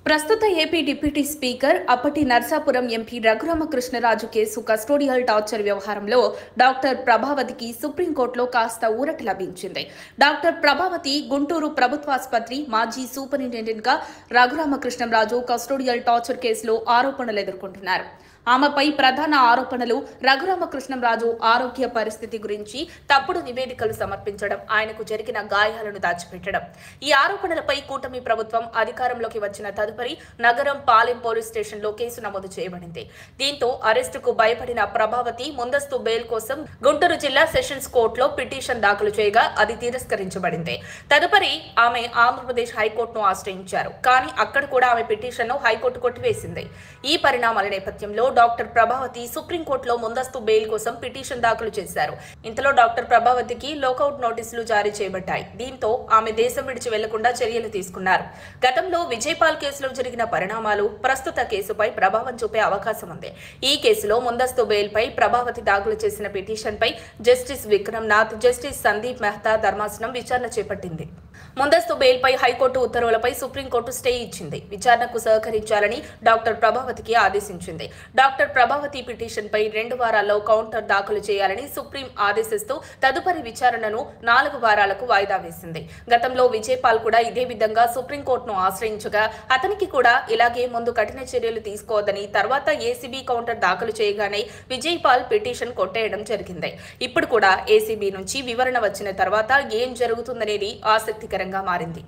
ప్రస్తుత AP deputy speaker అప్పటి Narsapuram MP Raghurama Krishna Raju case custodial torture వ్యవహారంలో డాక్టర్ ప్రభావతికి సుప్రీంకోర్టులో కాస్త ఊరట లభించింది. డాక్టర్ ప్రభావతి గుంటూరు ప్రభుత్వాసుపత్రి మాజీ సూపరింటెండెంట్గా రఘురామకృష్ణరాజు కస్టోడియల్ టార్చర్ కేసులో ఆరోపణలు ఎదుర్కొంటున్నారు. ఆమెపై ప్రధాన ఆరోపణలు రఘురామకృష్ణరాజు ఆరోగ్య పరిస్థితి గురించి తప్పుడు నివేదికలు సమర్పించడం, ఆయనకు జరిగిన గాయాలను దాచిపెట్టడం. ఈ ఆరోపణలపై కూటమి ప్రభుత్వం అధికారంలోకి వచ్చిన తదుపరి నగరం పాలెం పోలీస్ స్టేషన్లో కేసు నమోదు చేయబడింది. దీంతో అరెస్టుకు భయపడిన ప్రభావతి ముందస్తు బెయిల్ కోసం గుంటూరు జిల్లా సెషన్స్ కోర్టులో పిటిషన్ దాఖలు చేయగా అది తిరస్కరించబడింది. తదుపరి ఆమె ఆంధ్రప్రదేశ్ హైకోర్టును ఆశ్రయించారు. కానీ అక్కడ కూడా ఆమె పిటిషన్ను హైకోర్టు కొట్టివేసింది. ఈ పరిణామాల నేపథ్యంలో డాక్టర్ ప్రభావతి సుప్రీంకోర్టులో ముందస్తు బెయిల్ కోసం పిటిషన్ దాఖలు చేశారు. ఇంతలో డాక్టర్ ప్రభావతికి లోకౌట్ నోటీసులు జారీ చేయబడ్డాయి. దీంతో ఆమె దేశం విడిచి వెళ్లకుండా చర్యలు తీసుకున్నారు. గతంలో విజయపాల్ కేసులో జరిగిన పరిణామాలు ప్రస్తుత కేసుపై ప్రభావం చూపే అవకాశం ఉంది. ఈ కేసులో ముందస్తు బెయిల్ పై ప్రభావతి దాఖలు చేసిన పిటిషన్ పై జస్టిస్ విక్రమ్నాథ్, జస్టిస్ సందీప్ మెహతా ధర్మాసనం విచారణ చేపట్టింది. ముందస్తు బెయిల్ పై హైకోర్టు ఉత్తర్వులపై సుప్రీంకోర్టు స్టే ఇచ్చింది. విచారణకు సహకరించాలని డాక్టర్ ప్రభావతికి ఆదేశించింది. డాక్టర్ ప్రభావతి పిటిషన్ పై 2 వారాల్లో కౌంటర్ దాఖలు చేయాలని సుప్రీం ఆదేశిస్తూ తదుపరి విచారణను 4 వారాలకు వాయిదా వేసింది. గతంలో విజయపాల్ కూడా ఇదే విధంగా సుప్రీంకోర్టును ఆశ్రయించగా అతనికి కూడా ఇలాగే ముందు కఠిన చర్యలు తీసుకోవద్దని, తర్వాత ఏసీబీ కౌంటర్ దాఖలు చేయగానే విజయపాల్ పిటిషన్ కొట్టేయడం జరిగింది. ఇప్పుడు కూడా ఏసీబీ నుంచి వివరణ వచ్చిన తర్వాత ఏం జరుగుతుందనేది ఆసక్తికరంగా మారింది.